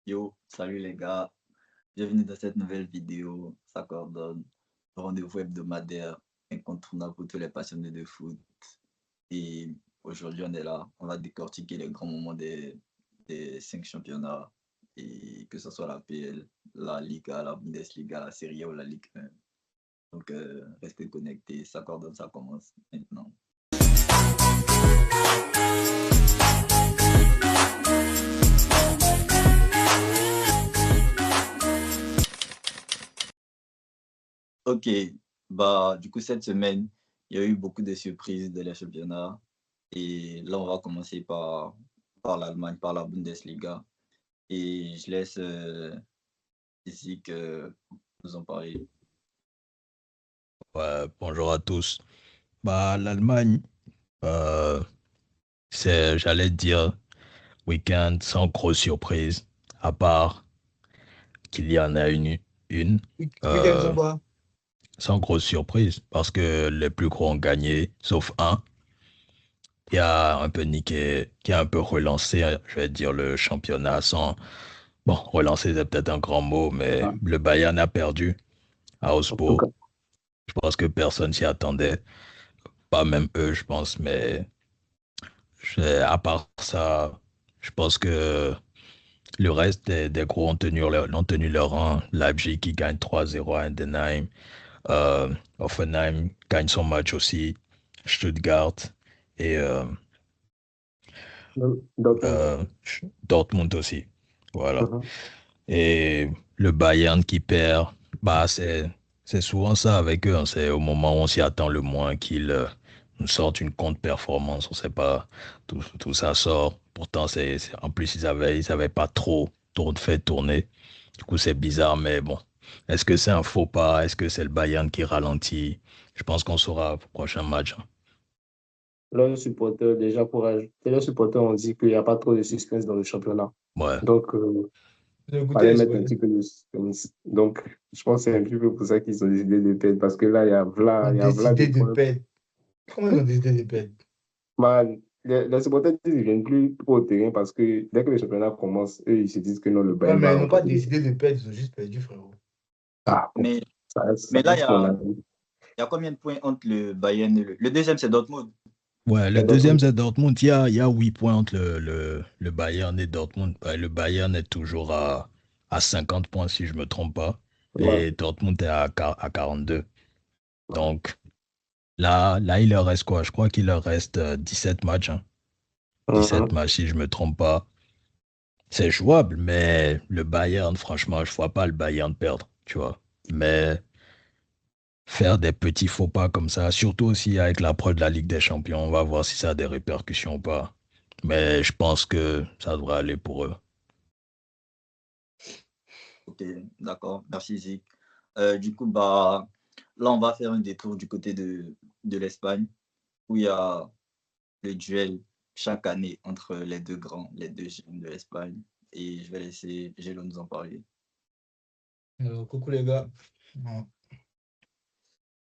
Yo, salut les gars, bienvenue dans cette nouvelle vidéo. Ça coordonne le rendez-vous hebdomadaire incontournable pour tous les passionnés de foot. Et aujourd'hui, on est là, on va décortiquer les grands moments des 5 championnats, et que ce soit la PL, la Liga, la Bundesliga, la Serie A ou la Ligue 1. Donc, restez connectés, ça coordonne, ça commence maintenant. Ok, bah du coup cette semaine, il y a eu beaucoup de surprises dans les championnats. Et là, on va commencer par l'Allemagne, par la Bundesliga. Et je laisse ici que nous en parler. Ouais, bonjour à tous. L'Allemagne, euh, j'allais dire, week-end sans grosse surprise, à part qu'il y en a une Week-end euh, sympa. sans grosse surprise, parce que les plus gros ont gagné, sauf un, qui a un peu relancé, je vais dire, le championnat sans, bon, relancer c'est peut-être un grand mot, mais Ah, le Bayern a perdu à en tout Augsbourg. cas, Je pense que personne s'y attendait, pas même eux, je pense, mais à part ça, je pense que le reste des gros ont tenu leur rang. Leipzig qui gagne 3-0 à Heidenheim. Hoffenheim gagne son match aussi. Stuttgart et Dortmund. Dortmund aussi. Voilà. Mhm. Et le Bayern qui perd, c'est souvent ça avec eux, hein. C'est au moment où on s'y attend le moins qu'ils nous sortent une contre-performance. On sait pas, tout ça sort. Pourtant, en plus, ils avaient pas trop fait tourner. Du coup, c'est bizarre, mais bon. Est-ce que c'est un faux pas? Est-ce que c'est le Bayern qui ralentit? Je pense qu'on saura au prochain match, hein. Leurs supporters, déjà pour ajouter, leurs supporters ont dit qu'il n'y a pas trop de suspense dans le championnat. Ouais. Donc, De il goûter fallait les mettre un supporters. petit peu de suspense. Donc, je pense que c'est un petit peu pour ça qu'ils ont décidé de perdre. Parce que là, Ils ont il y a v'là des décidé de points. perdre. Comment ils ont décidé de perdre? Les supporters ils ne viennent plus trop au terrain parce que dès que le championnat commence, eux, ils se disent que non, le Ouais, Bayern mais va ils n'ont pas remporter. décidé de perdre, ils ont juste perdu, frérot. Ah, bon, Mais, ça mais là, reste mon avis. il y a combien de points entre le Bayern et le deuxième, c'est Dortmund. Ouais, le C'est deuxième, Dortmund. c'est Dortmund. Il y a 8 points entre le Bayern et Dortmund. Ouais, le Bayern est toujours à 50 points, si je ne me trompe pas. Ouais. Et Dortmund est à 42. Donc, là, il leur reste quoi? Je crois qu'il leur reste 17 matchs, hein. 17 Mhm. matchs, si je ne me trompe pas. C'est jouable, mais le Bayern, franchement, je ne vois pas le Bayern perdre, tu vois. Mais faire des petits faux pas comme ça, surtout aussi avec l'approche de la Ligue des Champions, on va voir si ça a des répercussions ou pas. Mais je pense que ça devrait aller pour eux. Ok, d'accord, merci Zik. Du coup, bah, là, on va faire un détour du côté de l'Espagne, où il y a le duel chaque année entre les deux grands, les deux jeunes de l'Espagne. Et je vais laisser Gélo nous en parler. Coucou les gars. Bon,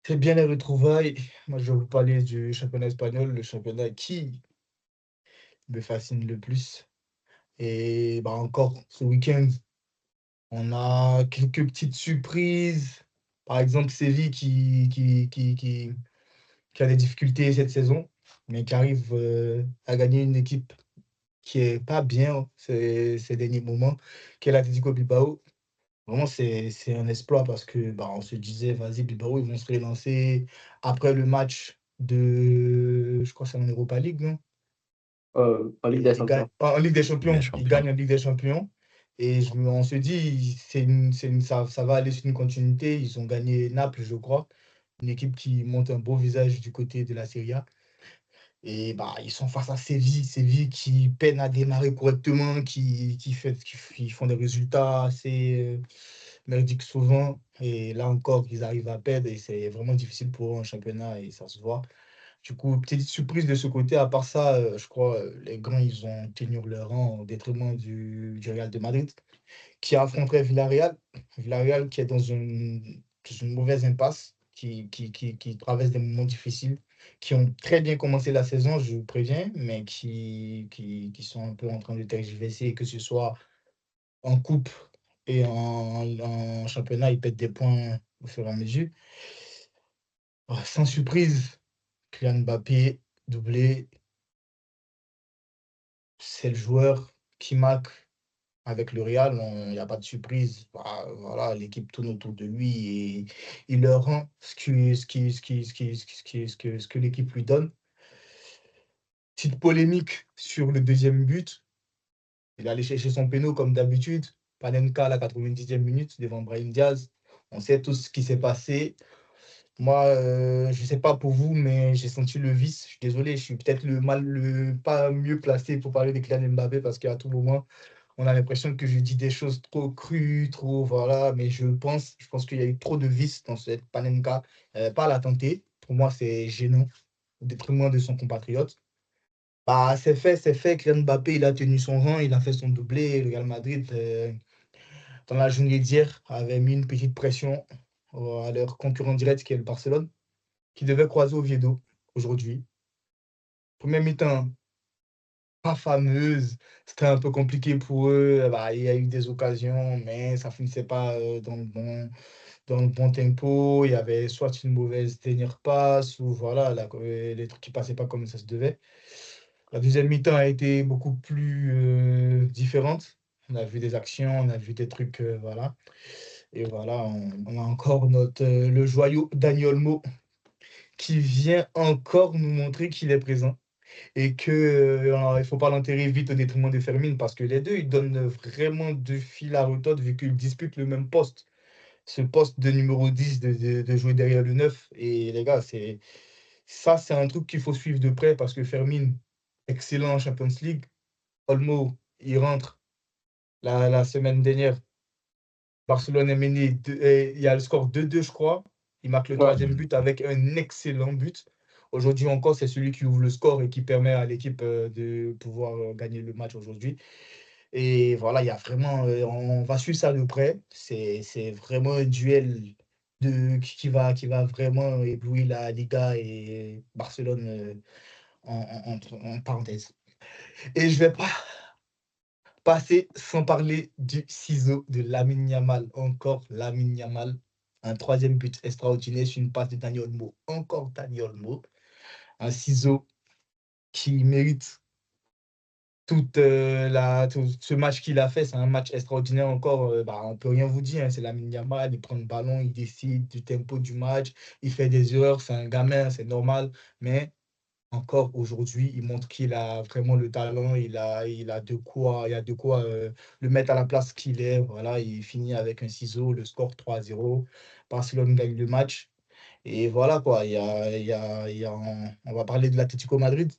c'est bien les retrouvailles. Moi, je vais vous parler du championnat espagnol, le championnat qui me fascine le plus. Et bah, encore ce week-end, on a quelques petites surprises. Par exemple, Séville qui a des difficultés cette saison, mais qui arrive à gagner une équipe qui est pas bien ces derniers moments, qui est l'Atlético Bilbao. Vraiment, c'est un exploit parce que bah, on se disait, vas-y, Bilbao, ils vont se relancer après le match de, je crois que c'est en Europa League, non? En Ligue des Et ils gagnent, Champions. en Ligue des Ligue des Champions, ils Champions. gagnent en Ligue des Champions. Et on se dit, ça va aller sur une continuité. Ils ont gagné Naples, je crois, une équipe qui monte un beau visage du côté de la Serie A. Et bah, ils sont face à Séville qui peine à démarrer correctement, qui font des résultats assez merdiques souvent. Et là encore, ils arrivent à perdre et c'est vraiment difficile pour eux en championnat et ça se voit. Du coup, petite surprise de ce côté. À part ça, je crois les grands, ils ont tenu leur rang au détriment du Real de Madrid, qui affronterait Villarreal. Villarreal qui est dans une mauvaise impasse, qui traverse des moments difficiles, qui ont très bien commencé la saison, je vous préviens, mais qui sont un peu en train de tergiverser, que ce soit en coupe et en championnat, il pète des points au fur et à mesure. Sans surprise, Kylian Mbappé, doublé, c'est le joueur qui marque avec le Real. Il n'y a pas de surprise. Voilà, l'équipe tourne autour de lui et il leur rend ce que l'équipe lui donne. Petite polémique sur le deuxième but. Il allait chercher son péno comme d'habitude. Panenka à la 90e minute devant Brahim Diaz. On sait tout ce qui s'est passé. Moi, je ne sais pas pour vous, mais j'ai senti le vice. Je suis désolé, je suis peut-être le pas mieux placé pour parler de Kylian Mbappé parce qu'à tout moment, on a l'impression que je dis des choses trop crues, trop voilà. Mais je pense qu'il y a eu trop de vice dans cette Panenka. Pas à la tenter. Pour moi, c'est gênant au détriment de son compatriote. Bah, c'est fait, c'est fait. Kylian Mbappé, il a tenu son rang, il a fait son doublé. Le Real Madrid, dans la journée d'hier, avait mis une petite pression à leur concurrent direct qui est le Barcelone, qui devait croiser Oviedo aujourd'hui. Première mi-temps, pas fameuse, c'était un peu compliqué pour eux. Bah, il y a eu des occasions, mais ça finissait pas dans le bon tempo. Il y avait soit une mauvaise dernière passe, ou voilà, les trucs qui passaient pas comme ça se devait. La deuxième mi-temps a été beaucoup plus différente. On a vu des actions, on a vu des trucs, voilà. Et voilà, on a encore le joyau Dani Olmo qui vient encore nous montrer qu'il est présent et que il ne faut pas l'enterrer vite au détriment de Fermin parce que les deux, ils donnent vraiment deux fil à retordre vu qu'ils disputent le même poste. Ce poste de numéro 10 de jouer derrière le 9. Et les gars, c'est un truc qu'il faut suivre de près parce que Fermin, excellent en Champions League. Olmo, il rentre la semaine dernière. Barcelone est mené, il y a le score 2-2, je crois. Il marque le Ouais. troisième but avec un excellent but. Aujourd'hui encore, c'est celui qui ouvre le score et qui permet à l'équipe de pouvoir gagner le match aujourd'hui. Et voilà, il y a vraiment, on va suivre ça de près. C'est vraiment un duel qui va vraiment éblouir la Liga et Barcelone en parenthèse. Et je ne vais pas passer sans parler du ciseau de Lamine Yamal. Encore Lamine Yamal. Un troisième but extraordinaire sur une passe de Dani Olmo. Encore Dani Olmo. Un ciseau qui mérite tout ce match qu'il a fait. C'est un match extraordinaire encore. On ne peut rien vous dire. C'est Lamine Yamal. Il prend le ballon, il décide du tempo du match. Il fait des erreurs. C'est un gamin, c'est normal. Mais encore aujourd'hui, il montre qu'il a vraiment le talent, il a de quoi le mettre à la place qu'il est. Voilà, il finit avec un ciseau, le score 3-0. Barcelone gagne le match. Et voilà quoi, on va parler de l'Atlético Madrid.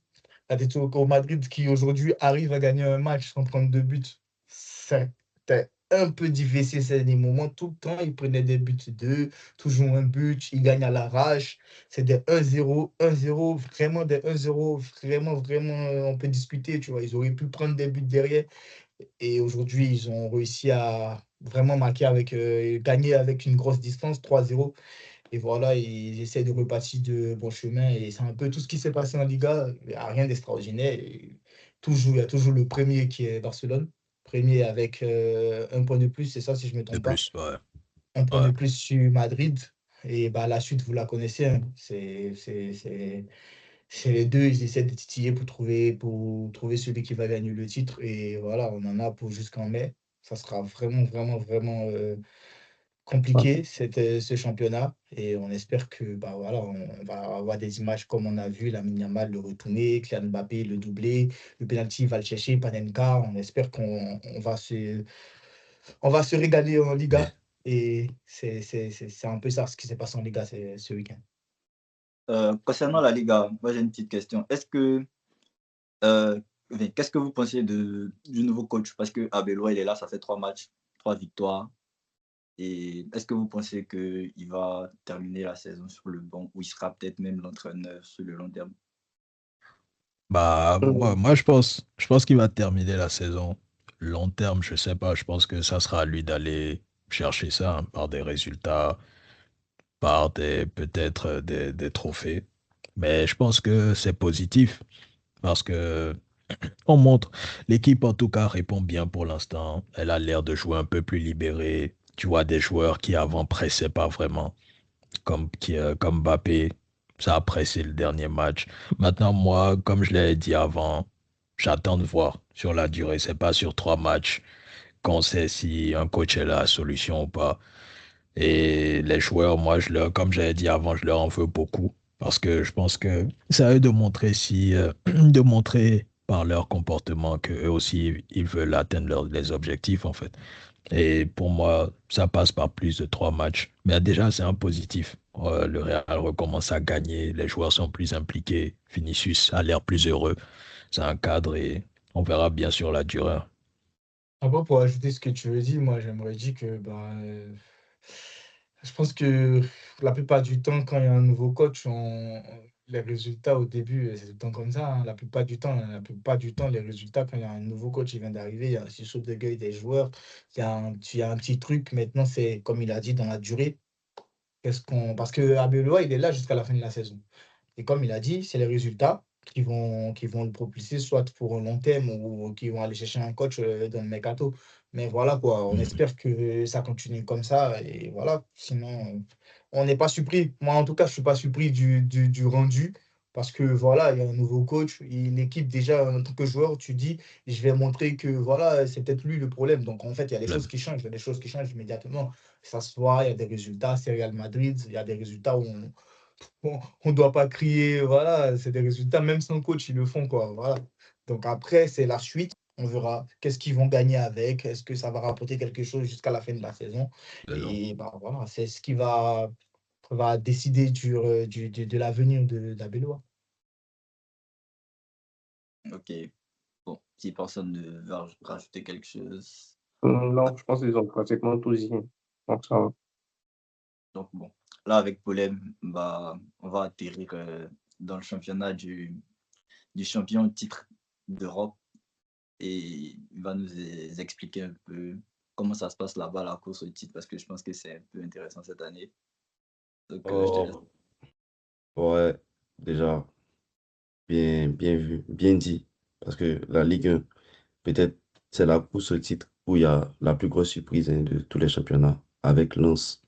L'Atlético Madrid qui aujourd'hui arrive à gagner un match sans prendre de buts. C'était un peu difficile ces derniers moments. Tout le temps, ils prenaient des buts d'eux, toujours un but, ils gagnent à l'arrache. C'est des 1-0, 1-0, vraiment des 1-0, vraiment, vraiment, on peut discuter, tu vois. Ils auraient pu prendre des buts derrière. Et aujourd'hui, ils ont réussi à vraiment gagner avec une grosse distance, 3-0. Et voilà, ils essaient de repartir de bon chemin. Et c'est un peu tout ce qui s'est passé en Liga. Il n'y a rien d'extraordinaire. Il y a toujours le premier qui est Barcelone. Premier avec un point de plus, c'est ça si je ne me De trompe pas. plus, ouais. Un point Ouais. de plus sur Madrid. Et la suite, vous la connaissez. Hein. C'est les deux, ils essaient de titiller pour trouver celui qui va gagner le titre. Et voilà, on en a pour jusqu'en mai. Ça sera vraiment, vraiment, vraiment compliqué ce championnat et on espère que voilà, on va avoir des images comme on a vu Lamine Yamal le retourner, Kylian Mbappé le doubler, le penalty il va le chercher, Panenka, on espère qu'on va se régaler en Mais, Liga et c'est un peu ça ce qui s'est passé en Liga ce week-end. Concernant la Liga, moi j'ai une petite question. Euh, qu'est-ce que vous pensez du nouveau coach? Parce que Abelwa, il est là, ça fait 3 matchs, 3 victoires. Et est-ce que vous pensez qu'il va terminer la saison sur le banc ou il sera peut-être même l'entraîneur sur le long terme? moi, je pense qu'il va terminer la saison. Long terme, je sais pas. Je pense que ça sera à lui d'aller chercher ça hein, par des résultats, par peut-être des trophées. Mais je pense que c'est positif parce que on montre. L'équipe, en tout cas, répond bien pour l'instant. Elle a l'air de jouer un peu plus libérée. Tu vois des joueurs qui avant pressaient pas vraiment, comme Mbappé. Ça a pressé le dernier match. Maintenant, moi, comme je l'ai dit avant, j'attends de voir sur la durée. C'est pas sur 3 matchs qu'on sait si un coach est la solution ou pas. Et les joueurs, moi, comme j'avais dit avant, je leur en veux beaucoup. Parce que je pense que c'est à eux de montrer de montrer par leur comportement qu'eux aussi, ils veulent atteindre les objectifs, en fait. Et pour moi, ça passe par plus de 3 matchs. Mais déjà, c'est un positif. Le Real recommence à gagner, les joueurs sont plus impliqués, Vinicius a l'air plus heureux. C'est un cadre et on verra bien sûr la durée. Après, pour ajouter ce que tu veux dire, moi, j'aimerais dire que je pense que la plupart du temps, quand il y a un nouveau coach, les résultats au début, c'est tout le temps comme ça, hein. La plupart du temps, les résultats, quand il y a un nouveau coach qui vient d'arriver, il y a un saut de gueule des joueurs, il y a un petit truc. Maintenant, c'est comme il a dit, dans la durée. Parce que Abeloa, il est là jusqu'à la fin de la saison. Et comme il a dit, c'est les résultats qui vont le propulser, soit pour un long terme ou qui vont aller chercher un coach dans le mercato. Mais voilà quoi, on Mhm. espère que ça continue comme ça. Et voilà, sinon, on n'est pas surpris. Moi, en tout cas, je ne suis pas surpris du rendu. Parce que voilà, il y a un nouveau coach. Et l'équipe, déjà, en tant que joueur, tu dis, je vais montrer que voilà, c'est peut-être lui le problème. Donc, en fait, il y a des choses qui changent. Il y a des choses qui changent immédiatement. Ça se voit, il y a des résultats. C'est Real Madrid. Il y a des résultats où on ne doit pas crier, voilà, c'est des résultats, même sans coach, ils le font, quoi, voilà. Donc après, c'est la suite, on verra qu'est-ce qu'ils vont gagner avec, est-ce que ça va rapporter quelque chose jusqu'à la fin de la saison. Saison. Et bah, voilà, c'est ce qui va décider de l'avenir d'Abeloa. Ok, bon, si personne ne veut rajouter quelque chose. Non, je pense qu'ils ont pratiquement tout dit. Donc, ça va. Donc bon, là avec Polem, bah, on va atterrir dans le championnat du champion titre d'Europe et il va nous expliquer un peu comment ça se passe là-bas, la course au titre, parce que je pense que c'est un peu intéressant cette année. Donc je te laisse. Oh, ouais, déjà, bien vu, bien dit. Parce que la Ligue 1, peut-être, c'est la course au titre où il y a la plus grosse surprise, hein, de tous les championnats, avec Lens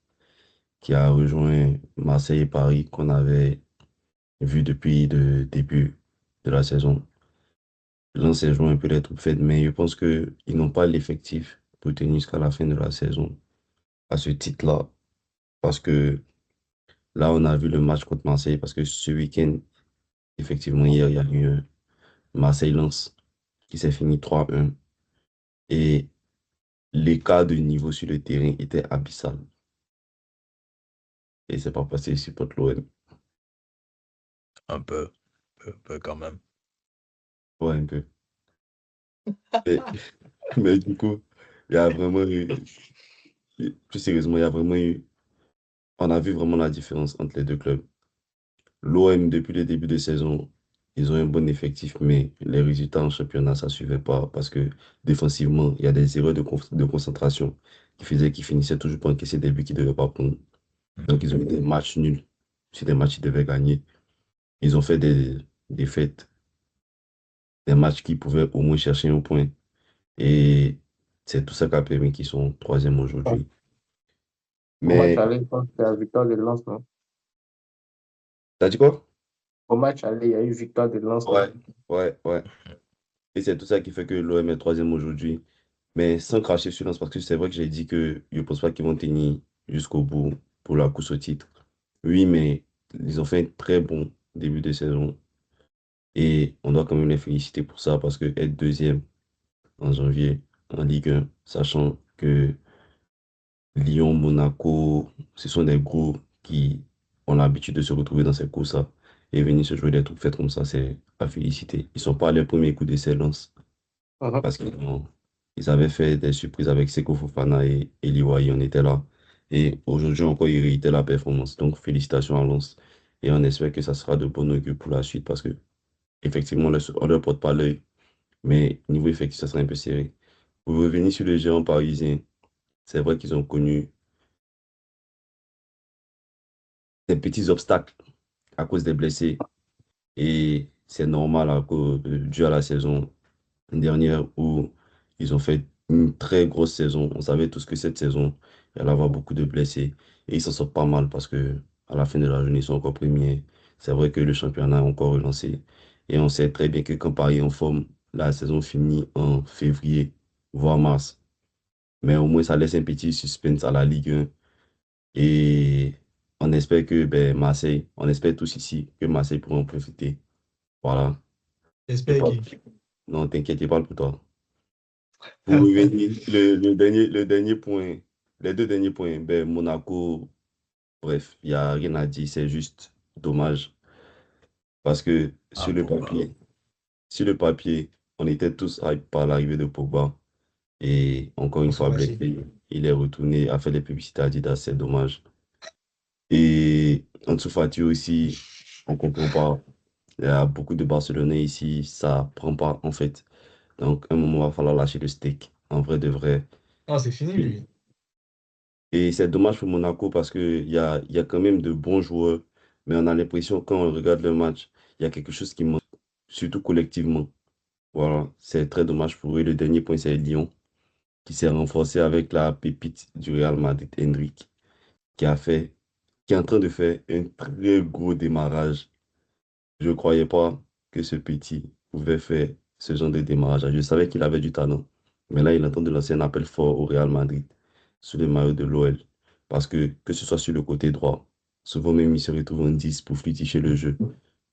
qui a rejoint Marseille et Paris qu'on avait vu depuis le début de la saison. Lens a joué un peu les troupes faites, mais je pense qu'ils n'ont pas l'effectif pour tenir jusqu'à la fin de la saison à ce titre-là. Parce que là, on a vu le match contre Marseille, parce que ce week-end, effectivement, hier, il y a eu un Marseille-Lens qui s'est fini 3-1. Et l'écart de niveau sur le terrain était abyssal. Et c'est pas passé ici pour l'OM. Un peu quand même. Ouais, un peu. Mais, mais du coup, il y a vraiment eu, plus sérieusement, il y a vraiment eu, on a vu vraiment la différence entre les deux clubs. L'OM, depuis le début de saison, ils ont un bon effectif, mais les résultats en championnat, ça ne suivait pas parce que défensivement, il y a des erreurs de concentration qui faisaient qu'ils finissaient toujours par encaisser des buts qu'ils ne devaient pas prendre. Donc, ils ont eu des matchs nuls sur des matchs qu'ils devaient gagner. Ils ont fait des défaites, des matchs qu'ils pouvaient au moins chercher un point. Et c'est tout ça qui a permis qu'ils sont troisième aujourd'hui. Au match Mais, aller, je pense que c'est la victoire de Lens, non? t'as dit quoi? Au match aller, il y a eu victoire de Lens, non? Ouais, ouais. Et c'est tout ça qui fait que l'OM est troisième aujourd'hui. Mais sans cracher sur Lens, parce que c'est vrai que j'ai dit que je ne pense pas qu'ils vont tenir jusqu'au bout pour la course au titre. Oui, mais ils ont fait un très bon début de saison. Et on doit quand même les féliciter pour ça, parce que être deuxième en janvier en Ligue 1, sachant que Lyon, Monaco, ce sont des gros qui ont l'habitude de se retrouver dans ces courses-là et venir se jouer des trucs faits comme ça, c'est à féliciter. Ils ne sont pas les premiers coups de Lens Mhm. parce ils avaient fait des surprises avec Seko Fofana et Eli Wahi, on était là. Et aujourd'hui encore, ils réitéraient la performance. Donc, félicitations à Lens. Et on espère que ça sera de bon augure pour la suite parce que, effectivement, on ne leur porte pas l'œil. Mais niveau effectif, ça sera un peu serré. Pour revenir sur les géants parisiens, c'est vrai qu'ils ont connu des petits obstacles à cause des blessés. Et c'est normal dû à la saison dernière où ils ont fait une très grosse saison. On savait tous que cette saison, il allait y avoir beaucoup de blessés et ils s'en sortent pas mal parce que à la fin de la journée, ils sont encore premiers. C'est vrai que le championnat est encore relancé et on sait très bien que quand Paris est en forme, la saison finit en février, voire mars. Mais au moins, ça laisse un petit suspense à la Ligue 1 et on espère que Marseille, on espère tous ici que Marseille pourra en profiter. Voilà. Et J'espère pas, qu'il. non, t'inquiète, je parle pour toi. Pour revenir, le dernier point, les deux derniers points, Monaco, bref, il n'y a rien à dire, c'est juste dommage. Parce que Ah, Pogba. sur le papier, on était tous hype par l'arrivée de Pogba. Et encore une On se fois, fâche. blessé, il est retourné, a fait les publicités à Adidas, c'est dommage. Et Ansu Fati aussi, on ne comprend pas. Il y a beaucoup de Barcelonais ici, ça prend pas en fait. Donc, à un moment, il va falloir lâcher le steak, en vrai de vrai. Non, c'est fini, lui. Et c'est dommage pour Monaco parce qu'il y a quand même de bons joueurs, mais on a l'impression, quand on regarde le match, il y a quelque chose qui manque, surtout collectivement. Voilà, c'est très dommage pour eux. Le dernier point, c'est Lyon, qui s'est renforcé avec la pépite du Real Madrid, Hendrick, qui a fait, qui est en train de faire un très gros démarrage. Je ne croyais pas que ce petit pouvait faire ce genre de démarrage. Je savais qu'il avait du talent. Mais là, il est en train de lancer un appel fort au Real Madrid sous le maillot de l'OL. Parce que ce soit sur le côté droit, souvent même il se retrouve en 10 pour fluidifier le jeu.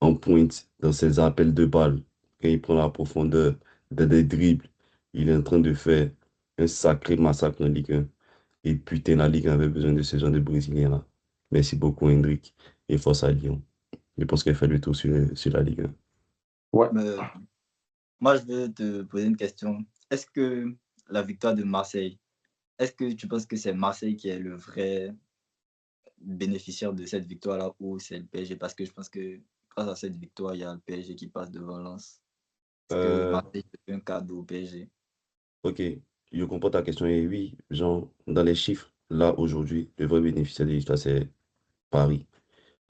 En pointe, dans ses appels de balles, quand il prend la profondeur, dans des dribbles, il est en train de faire un sacré massacre en Ligue 1. Et putain, la Ligue 1 avait besoin de ce genre de Brésiliens-là. Merci beaucoup, Hendrik. Et force à Lyon. Je pense qu'elle fait le tour sur la Ligue 1. Ouais. Moi, je veux te poser une question. Est-ce que la victoire de Marseille, est-ce que tu penses que c'est Marseille qui est le vrai bénéficiaire de cette victoire-là ou c'est le PSG? Parce que je pense que grâce à cette victoire, il y a le PSG qui passe devant Lens. Est-ce que Euh, Marseille fait un cadeau au PSG? ok, je comprends ta question. Et oui, genre, dans les chiffres, là, aujourd'hui, le vrai bénéficiaire de l'histoire, c'est Paris.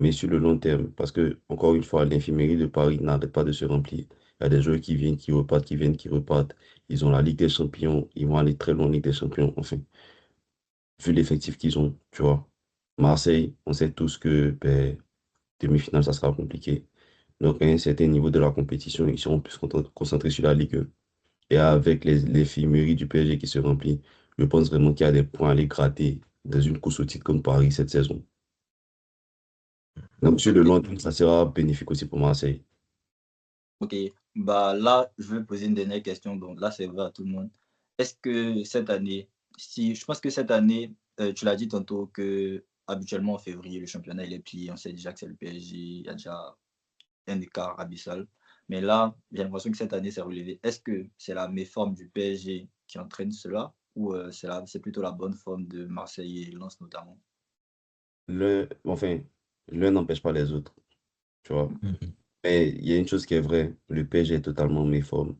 Mais sur le long terme, parce que, encore une fois, l'infirmerie de Paris n'arrête pas de se remplir. Il y a des joueurs qui viennent, qui repartent, qui viennent, qui repartent. Ils ont la Ligue des Champions, ils vont aller très loin en Ligue des Champions. Enfin, vu l'effectif qu'ils ont, tu vois. Marseille, on sait tous que demi-finale, ça sera compliqué. Donc, à un certain niveau de la compétition, ils seront plus concentrés sur la Ligue 1. Et avec l'éphémérie du PSG qui se remplit, je pense vraiment qu'il y a des points à aller gratter dans une course au titre comme Paris cette saison. Donc, sur le Ok, long terme, ça sera bénéfique aussi pour Marseille. ok. Bah là, je vais poser une dernière question. Donc là, c'est vrai à tout le monde. Est-ce que cette année, si je pense que cette année, tu l'as dit tantôt que habituellement en février, le championnat il est plié. On sait déjà que c'est le PSG. Il y a déjà un écart abyssal. Mais là, j'ai l'impression que cette année, c'est relevé. Est-ce que c'est la méforme du PSG qui entraîne cela ou c'est plutôt la bonne forme de Marseille et Lens notamment? Enfin, l'un n'empêche pas les autres, tu vois. Mhm. Mais il y a une chose qui est vraie, le PSG est totalement méforme.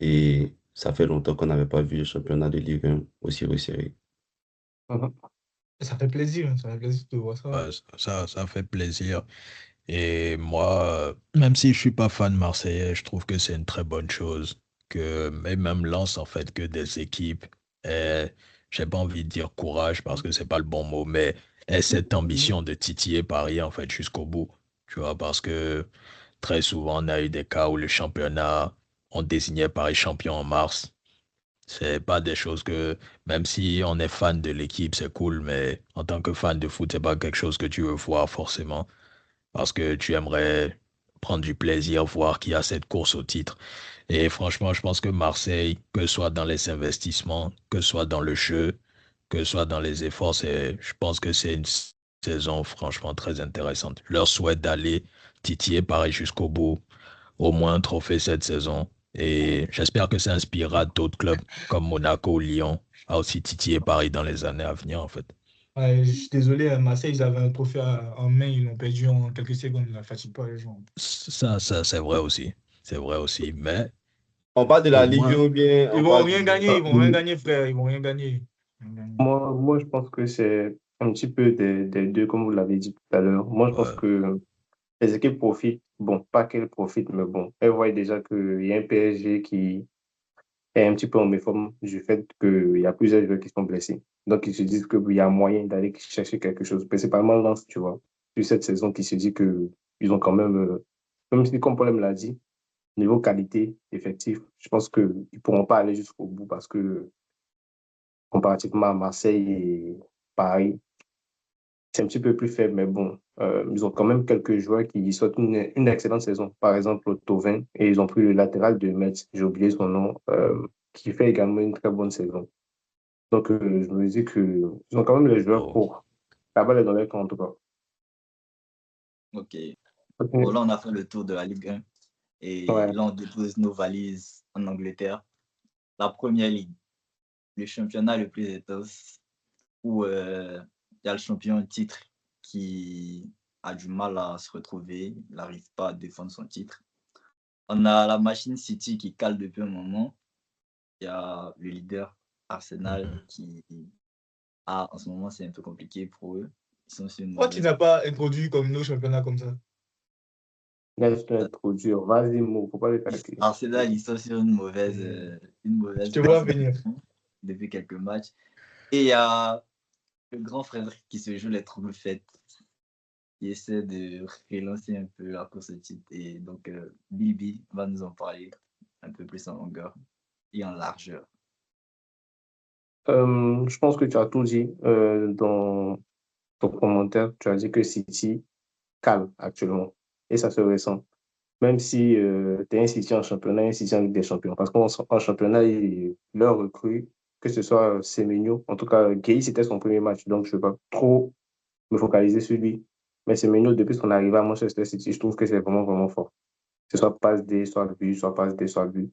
Et ça fait longtemps qu'on n'avait pas vu le championnat de Ligue 1 aussi resserré. Mhm. Ça fait plaisir de voir ça. Ouais, ça fait plaisir. Et moi, même si je suis pas fan marseillais, je trouve que c'est une très bonne chose que et même Lens en fait que des équipes aient, j'ai pas envie de dire courage parce que c'est pas le bon mot, mais aient cette ambition de titiller Paris en fait jusqu'au bout. Tu vois, parce que très souvent on a eu des cas où le championnat on désignait Paris champion en mars. C'est pas des choses que, même si on est fan de l'équipe, c'est cool, mais en tant que fan de foot, c'est pas quelque chose que tu veux voir forcément parce que tu aimerais prendre du plaisir, voir qu'il y a cette course au titre. Et franchement, je pense que Marseille, que ce soit dans les investissements, que ce soit dans le jeu, que ce soit dans les efforts, je pense que c'est une saison franchement très intéressante. Je leur souhaite d'aller titiller Paris jusqu'au bout, au moins un trophée cette saison. Et j'espère que ça inspirera d'autres clubs comme Monaco, Lyon, à aussi titiller Paris dans les années à venir, en fait. Ouais, je suis désolé, à Marseille, ils avaient un trophée en main, ils l'ont perdu en quelques secondes. Ne fatigue pas les gens. Ça, c'est vrai aussi. C'est vrai aussi. Mais On parle de la au Ligue moins, 1 ou bien Ils on vont parle rien du... gagner, ils vont rien gagner, frère. Ils vont rien gagner. Ils vont rien gagner. Moi, je pense que c'est un petit peu des deux, comme vous l'avez dit tout à l'heure. Moi, je pense ouais. que les équipes profitent. Bon, pas qu'elles profitent, mais bon, elles voient déjà qu'il y a un PSG qui est un petit peu en méforme du fait qu'il y a plusieurs joueurs qui sont blessés. Donc, ils se disent qu'il y a moyen d'aller chercher quelque chose. Principalement Lens, tu vois, sur cette saison qui se dit qu'ils ont quand même, même si, comme Paul l'a dit, niveau qualité, effectif, je pense qu'ils ne pourront pas aller jusqu'au bout parce que comparativement à Marseille et Paris, c'est un petit peu plus faible, mais bon, ils ont quand même quelques joueurs qui sortent une excellente saison. Par exemple, Thauvin, et ils ont pris le latéral de Metz, j'ai oublié son nom, qui fait également une très bonne saison. Donc, je me dis qu'ils ont quand même les joueurs Oh. pour. La balle est dans leur camp, en tout cas. Ok. Ok. Bon, là, on a fait le tour de la Ligue 1. Et Ouais. là, on dépose nos valises en Angleterre. La première ligue, le championnat le plus intense, où il y a le champion en titre qui a du mal à se retrouver, il n'arrive pas à défendre son titre. On a la machine City qui cale depuis un moment. Il y a le leader Arsenal qui en ce moment, c'est un peu compliqué pour eux. Ils sont sur une Pourquoi tu mauvaise. n'as pas introduit comme nos championnats comme ça? Laisse-toi trop dur. Vas-y, Mo, faut pas le calculer. Arsenal, ils sont sur une mauvaise Je te vois venir. depuis quelques matchs. Et il y a le grand frère qui se joue les troubles faites, qui essaie de relancer un peu la course au titre. Et donc, Bibi va nous en parler un peu plus en longueur et en largeur. Je pense que tu as tout dit dans ton commentaire. Tu as dit que City calme actuellement. Et ça se ressent. Même si tu es un City en championnat, un City en Ligue des Champions. Parce qu'en championnat, leur recrue, que ce soit Semenyo, en tout cas, Gueye, c'était son premier match. Donc, je ne vais pas trop me focaliser sur lui. Mais Semenyo, depuis son arrivée à Manchester City, je trouve que c'est vraiment, vraiment fort. Que ce soit passe D, soit but, soit passe D, soit but.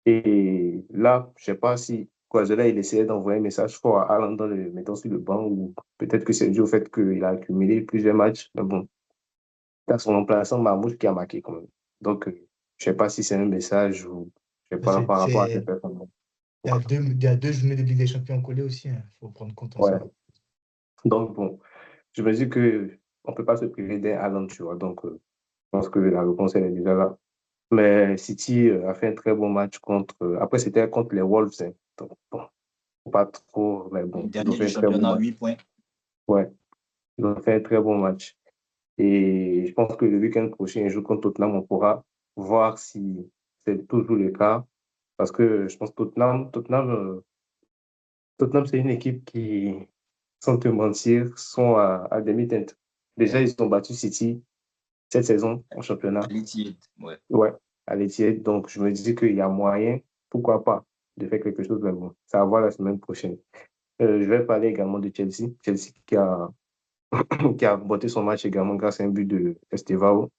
Et là, je ne sais pas si Guardiola, il essayait d'envoyer un message fort à Haaland en le mettant sur le banc, ou peut-être que c'est dû au fait qu'il a accumulé plusieurs matchs. Mais bon, dans son remplaçant, Marmouche qui a marqué quand même. Donc, je ne sais pas si c'est un message ou je sais pas par rapport à cette personne. Il y a deux journées de Ligue des Champions collées aussi. Il faut prendre compte en Ouais. ça. Donc, bon, je me dis que on ne peut pas se priver d'un Haaland, tu vois. Donc, je pense que la réponse, elle est déjà là. Mais City a fait un très bon match contre. Après, c'était contre les Wolves. Hein. Donc, bon, pas trop, mais bon, ils ont Dernier fait du un très bon championnat, match. 8 points. Ouais, ils ont fait un très bon match. Et je pense que le week-end prochain, ils jouent contre Tottenham. On pourra voir si c'est toujours le cas. Parce que je pense que Tottenham, c'est une équipe qui, sans te mentir, sont à demi-teinte. Déjà, ils ont battu City cette saison en championnat. L'Etihad, ouais. Ouais, à l'Etihad. Donc, je me dis qu'il y a moyen, pourquoi pas, de faire quelque chose. Mais bon, ça va voir la semaine prochaine. Je vais parler également de Chelsea. Chelsea qui a remporté son match également grâce à un but de Estevao.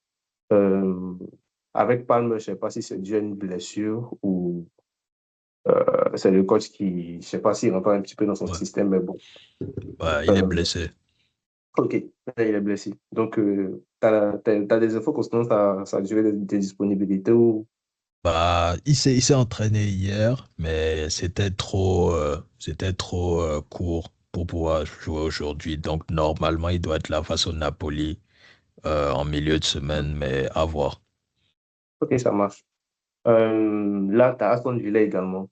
Avec Palme, je ne sais pas si c'est dû à une blessure ou c'est le coach qui, je ne sais pas s'il rentre un petit peu dans son système, mais bon. Ouais, il est blessé. Ok, là, il est blessé. Donc, tu as des infos concernant sa durée de disponibilité ou... Bah, il s'est entraîné hier, mais c'était trop court pour pouvoir jouer aujourd'hui. Donc, normalement, il doit être là face au Napoli en milieu de semaine, mais à voir. Ok, ça marche. Là, tu as Aston Villa également,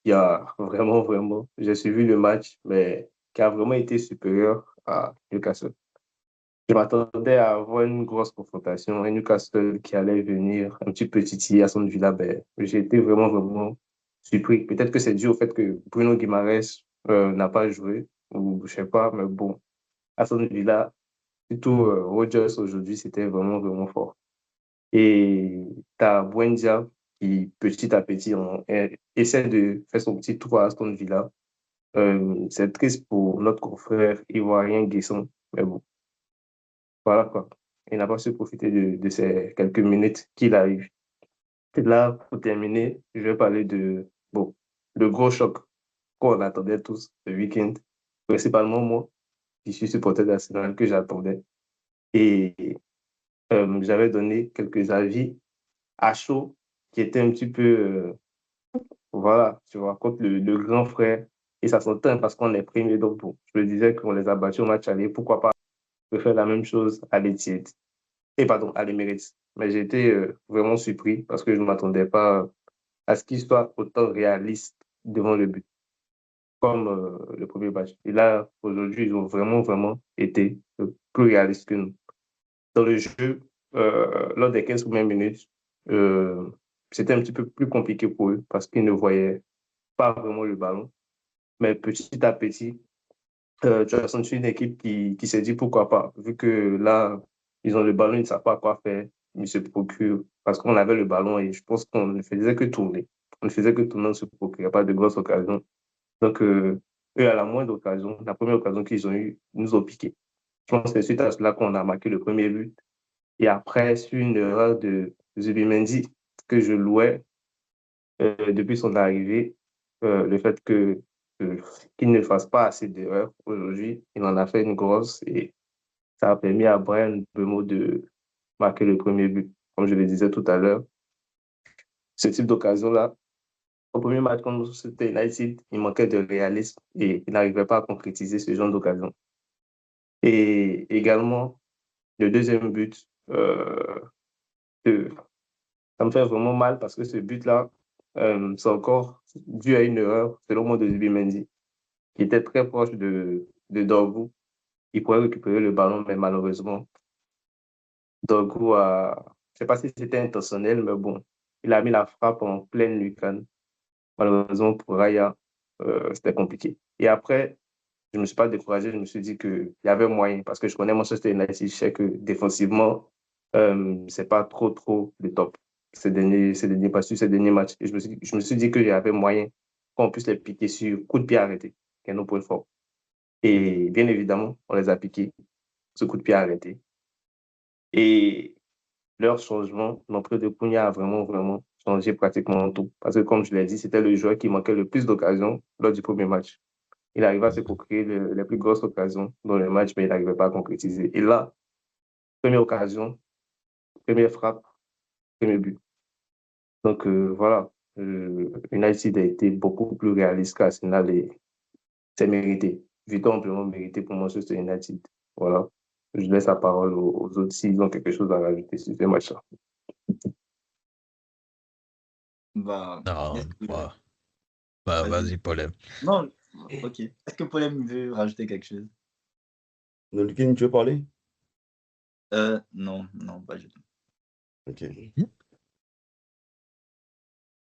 qui a vraiment, vraiment, j'ai suivi le match, mais qui a vraiment été supérieur à Newcastle. Je m'attendais à avoir une grosse confrontation, un Newcastle qui allait venir un petit peu titiller Aston Villa. Ben, j'ai été vraiment, vraiment surpris. Peut-être que c'est dû au fait que Bruno Guimaraes n'a pas joué, ou je sais pas, mais bon, Aston Villa, surtout Rodgers aujourd'hui, c'était vraiment, vraiment fort. Et tu as Buendia qui, petit à petit, essaie de faire son petit tour à Aston Villa. C'est triste pour notre confrère ivoirien Guesson, mais bon, voilà quoi. Il n'a pas su profiter de ces quelques minutes qu'il a eues. Et là, pour terminer, je vais parler bon, le gros choc qu'on attendait tous ce week-end, principalement moi, qui suis supporter d'Arsenal, que j'attendais. Et j'avais donné quelques avis à chaud qui étaient un petit peu, voilà, tu vois, contre le grand frère. Et ça s'entend parce qu'on est premier. Donc, bon, je me disais qu'on les a battus au match aller. Pourquoi pas faire la même chose à l'Etihad? Et pardon, à l'Emirates. Mais j'ai été vraiment surpris parce que je ne m'attendais pas à ce qu'il soit autant réaliste devant le but, comme le premier match. Et là, aujourd'hui, ils ont vraiment, vraiment été plus réalistes que nous. Dans le jeu, lors des 15 premières minutes, euh, c'était un petit peu plus compliqué pour eux parce qu'ils ne voyaient pas vraiment le ballon. Mais petit à petit, tu as senti une équipe qui s'est dit pourquoi pas, vu que là, ils ont le ballon, ils ne savent pas quoi faire, ils se procurent, parce qu'on avait le ballon et je pense qu'on ne faisait que tourner. On ne faisait que tourner, on ne se procurait pas de grosses occasions. Donc, eux, à la moindre occasion, la première occasion qu'ils ont eue, ils nous ont piqué. Je pense que c'est suite à cela qu'on a marqué le premier but. Et après, sur une erreur de Zubimendi que je louais depuis son arrivée, le fait euh, qu'il ne fasse pas assez d'erreurs aujourd'hui, il en a fait une grosse et ça a permis à Brian Mbeumo de marquer le premier but. Comme je le disais tout à l'heure, ce type d'occasion-là, au premier match contre c'était United, il manquait de réalisme et il n'arrivait pas à concrétiser ce genre d'occasion. Et également, le deuxième but, ça me fait vraiment mal parce que ce but-là, c'est encore dû à une erreur, selon moi, de Zubimendi, qui était très proche de Dorgu. Il pourrait récupérer le ballon, mais malheureusement, Dorgu a. Je ne sais pas si c'était intentionnel, mais bon, il a mis la frappe en pleine lucarne. Malheureusement pour Raya, c'était compliqué. Et après, je ne me suis pas découragé, je me suis dit qu'il y avait moyen, parce que je connais Manchester United, je sais que défensivement, c'est pas trop le top ces derniers matchs. Et je me suis dit qu'il y avait moyen qu'on puisse les piquer sur coup de pied arrêté, qui est nos points forts. Et bien évidemment, on les a piqués, ce coup de pied arrêté. Et leur changement, l'entrée de Cunha a vraiment, vraiment changé pratiquement tout. Parce que comme je l'ai dit, c'était le joueur qui manquait le plus d'occasions lors du premier match. Il arrivait à se procurer les plus grosses occasions dans le match, mais il n'arrivait pas à concrétiser. Et là, première occasion, première frappe, premier but. Donc voilà, United a été beaucoup plus réaliste qu'Arsenal et c'est mérité. Victoire amplement mérité pour Manchester United. Voilà. Je laisse la parole aux autres s'ils ont quelque chose à rajouter sur ce match-là. Bah, Non, est-ce que... bah, Vas-y. vas-y, Paul. Non, ok. Est-ce que Paulem veut rajouter quelque chose? Non, Lukin, tu veux parler? Non, non, pas du tout. Ok.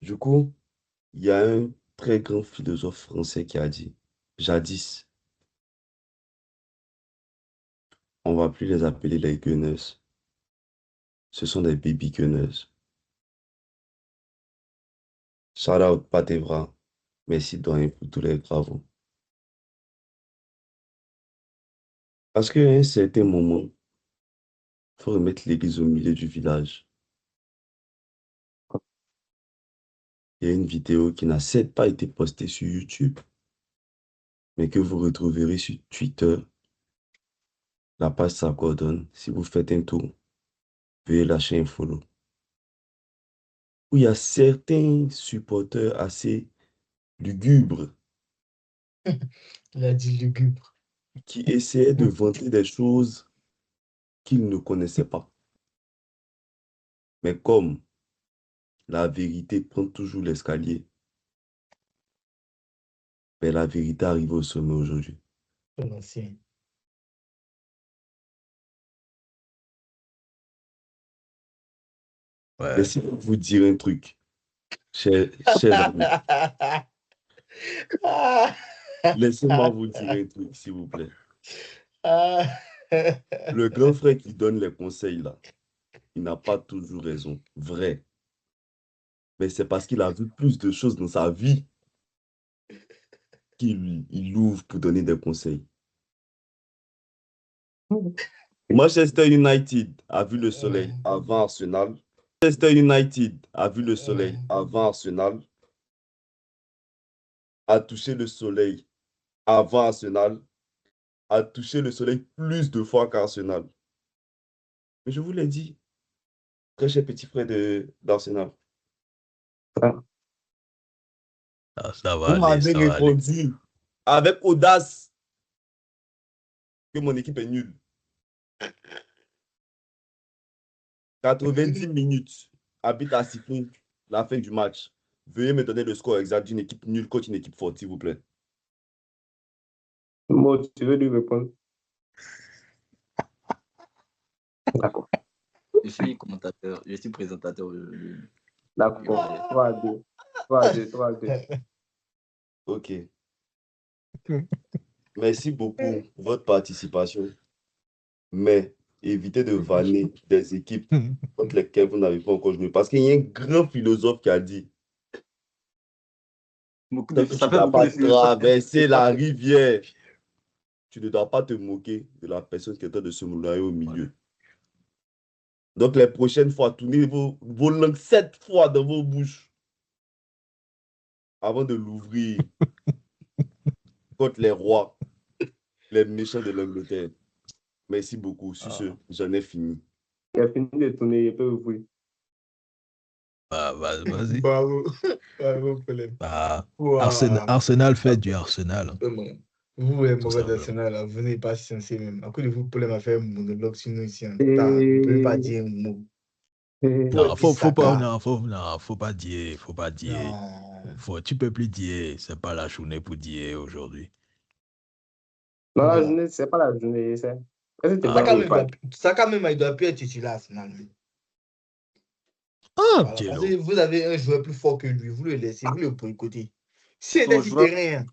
Du coup, il y a un très grand philosophe français qui a dit, jadis, on va plus les appeler les gunners. Ce sont des baby gunners. Shout out Patevra. Merci Doyen pour tous les travaux. Parce qu'à un certain moment, il faut remettre l'église au milieu du village. Il y a une vidéo qui n'a certes pas été postée sur YouTube, mais que vous retrouverez sur Twitter. La page ça coordonne. Si vous faites un tour, veuillez lâcher un follow. Où il y a certains supporters assez lugubres Il a dit lugubre. qui essayaient de vanter des choses qu'ils ne connaissaient pas. Mais comme la vérité prend toujours l'escalier, mais la vérité arrive au sommet aujourd'hui. Son ancien. Ouais. Laissez-moi vous dire un truc, chers amis. Laissez-moi vous dire un truc, s'il vous plaît. Le grand frère qui donne les conseils là, il n'a pas toujours raison. Vrai. Mais c'est parce qu'il a vu plus de choses dans sa vie qu'il ouvre pour donner des conseils. Manchester United a vu le soleil avant Arsenal. Manchester United a vu le soleil avant Arsenal. A touché le soleil avant Arsenal. A touché le soleil plus de fois qu'Arsenal. Mais je vous l'ai dit, très cher petit frère d'Arsenal. Ah, ça va Vous aller, m'avez ça va aller. répondu avec audace que mon équipe est nulle. 90 minutes. Arbitre a sifflé la fin du match. Veuillez me donner le score exact d'une équipe nulle contre une équipe forte, s'il vous plaît. Moi, tu veux lui répondre? D'accord. Je suis commentateur, je suis présentateur aujourd'hui. D'accord. 3-2. 3-2. 3-2. Ok. Merci beaucoup pour votre participation. Mais évitez de vanner des équipes contre lesquelles vous n'avez pas encore joué. Parce qu'il y a un grand philosophe qui a dit Beaucoup que de, tu ça ne fait dois beaucoup pas de philosophes. traverser la rivière. Tu ne dois pas te moquer de la personne qui est en train de se noyer au milieu. Donc, les prochaines fois, tournez vos langues 7 fois dans vos bouches avant de l'ouvrir contre les rois, les méchants de l'Angleterre. Merci beaucoup. Sur ce, j'en ai fini. Il a fini de tourner, il peut ouvrir. Vas-y. Bravo. Bravo, problème. Wow. Arsenal fait du Arsenal. Vous, les Tout mauvais simplement. d'Arsenal, là, vous n'êtes pas censé même. À cause de vous, problème à faire un monologue sur nous ici. Hein. Vous ne pouvez pas dire un mot. Non, faut pas dire. Non. Tu peux plus dire. C'est pas la journée pour dire aujourd'hui. Non, la Non. journée, c'est pas la journée. Est-ce que tu Saka même, il doit plus être titulaire à Arsenal. Ah, Voilà, parce que vous avez un joueur plus fort que lui. Vous le laissez, vous le boycottez. Si il Ton était sur joueur- terrain,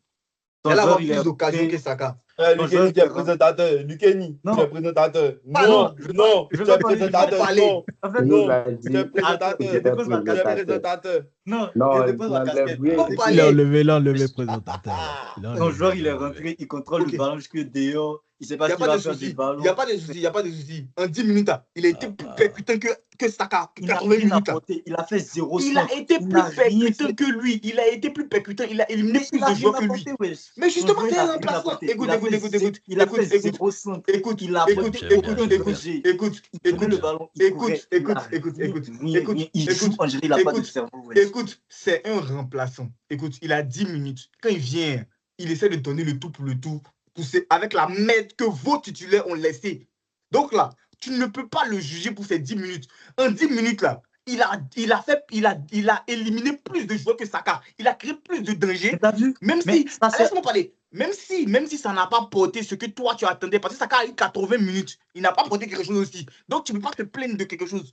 ton il va avoir joueur, il est plus d'occasions rentré. que Saka. Lucani, tu es présentateur. Lucani, tu Non. es présentateur. Ah, Non, je veux non, pas- je veux tu es pas parler, présentateur. parler. Non, En fait, non, l'a tu dit. es présentateur. je Tu es dépose ma casquette. présentateur. Non, Non, je dépose ma il casquette. enlève rien. Faut Il parler. a enlevé présentateur. Ton joueur, il est rentré, il contrôle Ok. le ballon jusque dehors. Il sait pas Il ce n'y a qu'il pas va de faire du souci. ballon. Il n'y a pas de souci. Il n'y a pas de souci. En 10 minutes, là, il a été plus percutant que Saka. Il n'a 80 rien minutes. Là. apporté. Il a fait 0 Il a été Il n'a plus rien percutant fait. que lui. Il a été plus percutant. Il a éliminé Mais plus il a de joueurs rien que lui. apporté, wesh. Mais justement, Ton joueur, c'est il a un rien remplaçant. apporté. Écoute, Il a fait zéro centre. écoute, Il a apporté J'aime aucun bien, j'aime danger. écoute, Il prenait le ballon, il courait, il a rien. Il joue, on dirait qu'il n'a pas de cerveau, wesh. écoute, c'est un remplaçant. Écoute, il a 10 minutes. Quand il vient, il essaie de donner le tout pour le tout. Avec la merde que vos titulaires ont laissé. Donc là, tu ne peux pas le juger pour ces 10 minutes. En 10 minutes, là, il a éliminé plus de joueurs que Saka. Il a créé plus de danger. T'as vu? Même Mais si, ça, c'est- laisse-moi parler, même si ça n'a pas porté ce que toi tu attendais, parce que Saka a eu 80 minutes, il n'a pas porté quelque chose aussi. Donc tu ne peux pas te plaindre de quelque chose.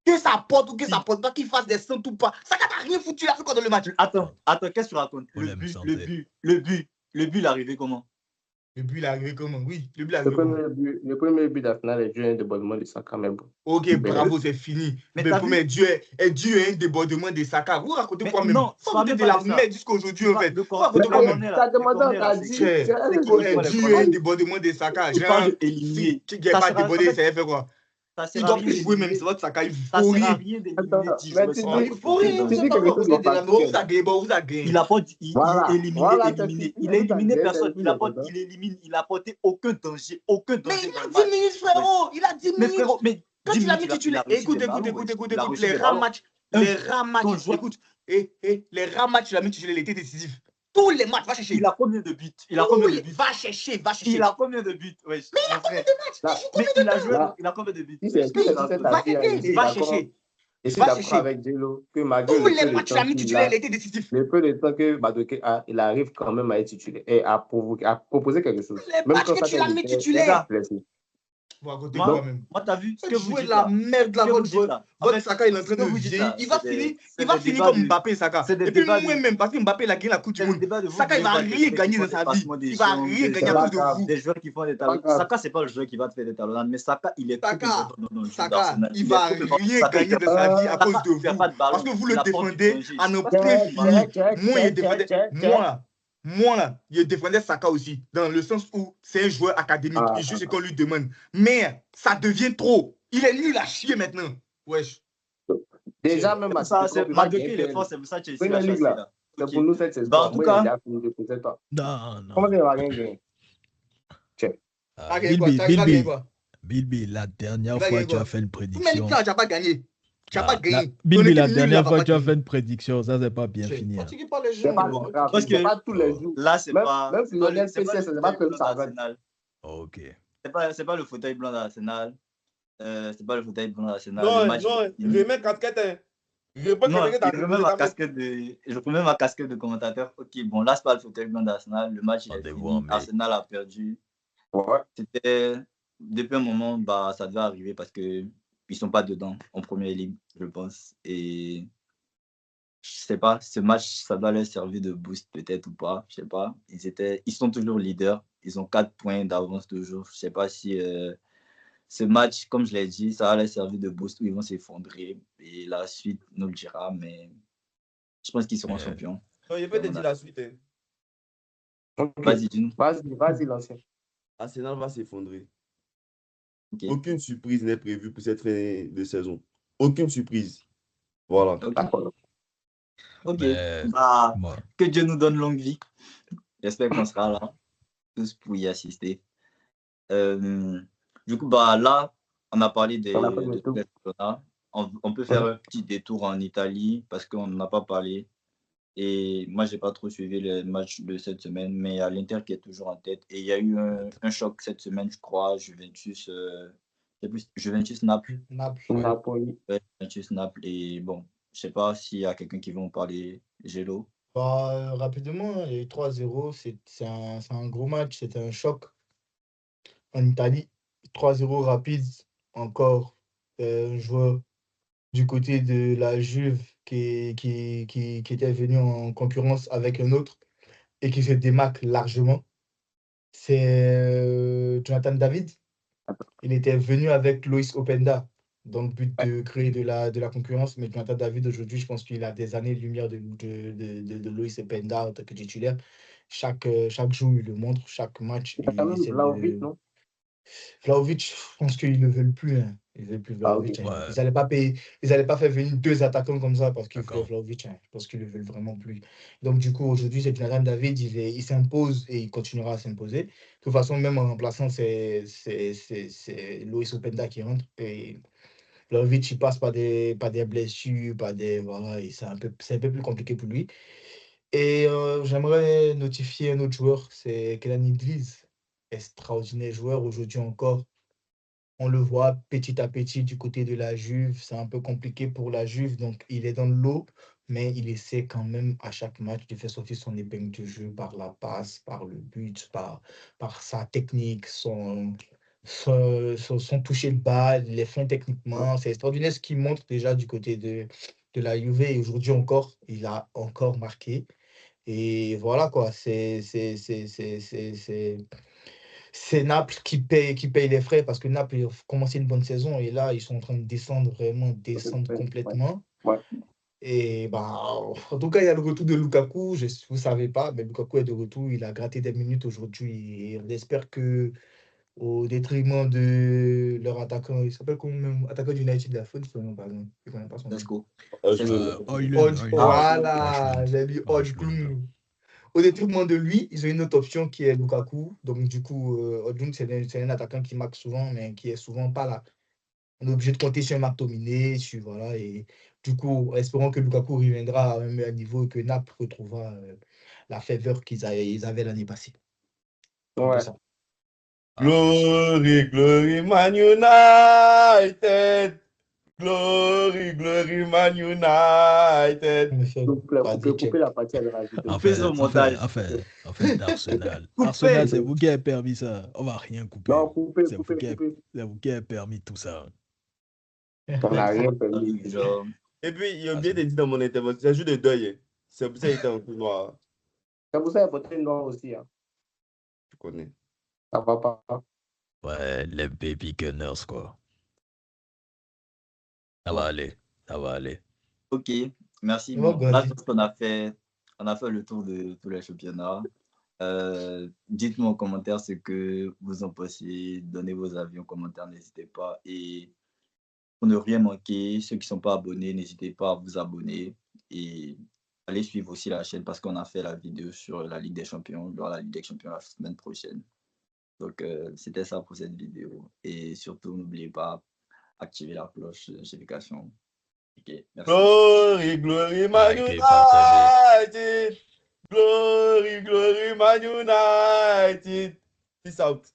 Que ça porte ou que ça porte pas, qu'il fasse des centres ou pas. Saka n'a rien foutu, il a fait quoi dans le match? Attends, qu'est-ce que tu racontes? Problème Le santé. but, il est arrivé comment? Le but, il est arrivé comment? Oui, le but, il est Le arrivé comment? premier but d'Arsenal est dû à un débordement de Saka, mais bon. Ok, bravo, c'est fini. Mais Le t'as premier dû à un débordement de Saka. Vous racontez Mais quoi même? non, Vous ça racontez va de même la pas dire ça. merde jusqu'aujourd'hui, en fait. Le Vous racontez quoi même? T'as demandé, on t'a dit. Cher, c'est qui quoi, fait quoi, les dû à un problèmes? débordement de Saka. Il parle d'éliminer. Qui n'a pas débordé, ça fait quoi? Ça Il sert à doit rien plus jouer même, d'éliminer. c'est vrai que Saka, il Ça faut sert à rien. rien d'éliminer Attends, 10 mais joueurs tu sans dis- apporter Il faut aucun rien, danger. tu dis quelque chose de factuel. vous a gagné, vous a gagné. Il apporte, il Voilà, a éliminé, voilà, éliminé. c'est Il a éliminé fini, personne. c'est Il apporte, fini, il élimine. Il a apporté aucun danger. Aucun Mais danger il dans a le 10 match. minutes, frérot. Il a 10 Mais minutes. frérot, mais Quand 10 il a mis minutes, il a titulaire, reçu écoute, des ballons, écoute, wesh. écoute, Il a écoute, reçu les des ballons. ramatchs, Un- les ramatchs, ton joueur- écoute, les ramatchs, il a mis titulaire, il était décisif. Tous les matchs, va chercher. Il a combien de buts? Il a combien de buts? Va chercher. Il a combien de buts? Wesh, Mais il a mon combien frère. de matchs? Là, Il joue Mais combien de il a temps? joué, Là, il a combien de buts? Si c'est Wesh, si c'est Va ta vie, chercher, va chercher. je suis Va d'accord chercher. avec Jello que malgré Tous le les peu de matchs, il a temps mis qu'il titulaire, a, il était décisif. le peu de temps que Madueke a, il arrive quand même à être titulaire et à proposer quelque chose. Les Même matchs quand que ça tu l'as mis Les titulaire. gars, blessé. Vous racontez moi, quoi même? moi, t'as vu ce que vous Jouez dites la là? merde là, Ce que vous votre dites joueur. là. En Votre fait, Saka, il est en train ce que de vous dites vieillir. là, Il va c'est finir, des- c'est il va des finir débats comme de- Mbappé, Saka. c'est des Et puis débats de- moi-même, parce que Mbappé, il a gagné la Coupe du C'est le Monde. débat de vous. Saka, il va rien gagner dans sa vie. Il va rien gagner à cause de vous. Des joueurs qui font des Pas talons. grave. Saka, c'est pas le joueur qui va te faire des talons. Mais Saka, il est trop Saka, important dans le jeu Saka, d'Arsenal. il est va trop important. rien Saka, il gagner fait dans sa vie à Saka, cause de il fait vous. pas de ballon, Parce que vous il le apporte du défendez danger. à n'en Parce que- plus finir. Moi, Check, il défendait. Moi, là, il défendait Saka aussi, dans le sens où c'est un joueur académique. Il joue ce qu'on lui demande. Mais ça devient trop. Il est nul à chier maintenant. Wesh. Déjà, même à Ça, c'est Madueke, il est c'est fort, c'est pour ça que Chelsea Premier l'a League, chassé là. là. c'est Ok. pour nous cette saison. Bah, en tout Moi, cas- il a fini de pousser toi. Non. Comment il va rien gagner? Ah, Tu vas gagner quoi? Bilby, la dernière Il va fois gagner tu as quoi? fait une Mais prédiction. là, tu n'as pas gagné. Tu n'as pas gagné. Ton Bilby, la équipe nulle, dernière elle va fois pas tu as gagner. fait une prédiction, ça c'est pas bien J'ai fini. Hein. fatigué par les C'est gens. pas bon. grave, Parce c'est que- pas tous les jours. Là, c'est Même- pas. même c'est si pas Lionel le- c'est pas PCS, le c'est pas fauteuil comme ça blanc va. d'Arsenal. Ok. C'est pas le fauteuil blanc d'Arsenal. C'est pas le fauteuil blanc d'Arsenal. Non, Le match non, est fini. remets casquette. Hein. Réponds Non, quelqu'un je remets ma casquette de commentateur. Ok, bon, là, c'est pas le fauteuil blanc d'Arsenal. Le match il est Rendez-vous fini. en mai. Arsenal a perdu. Ouais. C'était depuis un moment, bah, ça devait arriver parce que ils sont pas dedans en première ligue, je pense. Et je sais pas, ce match, ça doit leur servir de boost peut-être ou pas. Je sais pas. Ils sont toujours leaders. Ils ont 4 points d'avance toujours. Je sais pas si ce match, comme je l'ai dit, ça va leur servir de boost ou ils vont s'effondrer. Et la suite nous le dira, mais je pense qu'ils seront champions. Non, je peux te dire la suite. Hein. Ok. Vas-y, dis-nous. Vas-y, l'ancien. Arsenal va s'effondrer. Ok. Aucune surprise n'est prévue pour cette fin de saison. Aucune surprise. Voilà. Ok. D'accord. Ok. Mais Bah, moi, que Dieu nous donne longue vie. J'espère qu'on sera là, tous pour y assister. Du coup, bah, là, on a parlé On a fait de le tous tour. les championnats. On peut faire un petit détour en Italie parce qu'on n'en a pas parlé. Et moi, j'ai pas trop suivi les matchs de cette semaine, mais il y a l'Inter qui est toujours en tête. Et il y a eu un choc cette semaine, je crois, Juventus-Naples. Naples. Ouais, Napoli. Juventus-Naples. Et bon, je sais pas s'il y a quelqu'un qui va en parler, Gélo. Bah, rapidement, il y a eu 3-0. C'est un gros match. C'était un choc en Italie. 3-0 rapide. Encore un joueur du côté de la Juve qui était venu en concurrence avec un autre et qui se démarque largement. C'est Jonathan David. Il était venu avec Loïs Openda dans le but de créer de la concurrence. Mais Jonathan David, aujourd'hui, je pense qu'il a des années-lumière de Loïs Openda en tant que titulaire. Chaque jour, il le montre. Chaque match, Il y a quand il même essaie Vlahovic, de. non? Vlahovic, je pense qu'ils ne le veulent plus. Hein. Ils ne veulent plus Ah, ok. Vlahovic. Hein. ouais, Ils n'allaient pas payer. Ils n'allaient pas faire venir 2 attaquants comme ça parce qu'ils voulaient d'accord. Vlahovic. Hein. Je pense qu'ils ne le veulent vraiment plus. Donc, du coup, aujourd'hui, c'est Jonathan David. Il s'impose et il continuera à s'imposer. De toute façon, même en remplaçant, c'est Loïs Openda qui rentre. Et Vlahovic, il passe par des blessures, voilà, et c'est un peu plus compliqué pour lui. Et j'aimerais notifier un autre joueur, c'est Kenan Idriss. Extraordinaire joueur aujourd'hui encore. On le voit petit à petit du côté de la Juve. C'est un peu compliqué pour la Juve, donc il est dans l'eau, mais il essaie quand même à chaque match de faire sortir son épingle du jeu par la passe, par le but, par sa technique, son toucher de balle, les fins techniquement. C'est extraordinaire ce qu'il montre déjà du côté de la Juve. Et aujourd'hui encore, il a encore marqué. Et voilà quoi, c'est Naples qui paye les frais parce que Naples a commencé une bonne saison et là, ils sont en train de descendre, vraiment descendre Ouais. complètement. Ouais. Et bah, en tout cas, il y a le retour de Lukaku. Vous ne savez pas, mais Lukaku est de retour. Il a gratté des minutes aujourd'hui. Et on espère que, au détriment de leur attaquant, il s'appelle comment même attaquant du United, la faute, son nom, par exemple. Je ne connais pas son nom. Let's go. Højlund, Voilà, j'ai lu Højlund. Højlund. Au détriment de lui, ils ont une autre option qui est Lukaku. Donc, du coup, Højlund, c'est un attaquant qui marque souvent, mais qui est souvent pas là. On est obligé de compter sur un McTominay, voilà. Et du coup, espérons que Lukaku reviendra à un meilleur niveau et que Naples retrouvera la faveur ils avaient l'année passée. Un peu Ouais. ça. Glory, glory, Man United. Glory, glory, Man United. Couper la partie à la vidéo. En Coupez fait, au montage. Arsenal. Coupez. Arsenal, c'est vous qui avez permis ça. On va rien couper. Non, couper. C'est vous qui avez permis tout ça. On n'a rien permis. Genre, Et puis, il a bien dit dans mon intervention, c'est un jour de deuil. Hein. C'est pour ça qu'il était en tout noir. C'est pour ça qu'il a porté une noire aussi. Hein. Tu connais. Ça va pas. Ouais, les baby gunners, quoi. Ça va aller. ok, merci. Ouais, Bon, là, vas-y. je pense qu'on a fait le tour de tous les championnats. Dites-moi en commentaire ce que vous en pensez. Donnez vos avis en commentaire, n'hésitez pas. Et pour ne rien manquer, ceux qui ne sont pas abonnés, n'hésitez pas à vous abonner. Et allez suivre aussi la chaîne parce qu'on a fait la vidéo sur la Ligue des Champions, dans la Ligue des Champions la semaine prochaine. Donc, c'était ça pour cette vidéo. Et surtout, n'oubliez pas, activer la cloche de notification. Ok, merci. Glory, glory, Man Likez, partagez. United. Glory, glory, Man United. Peace out.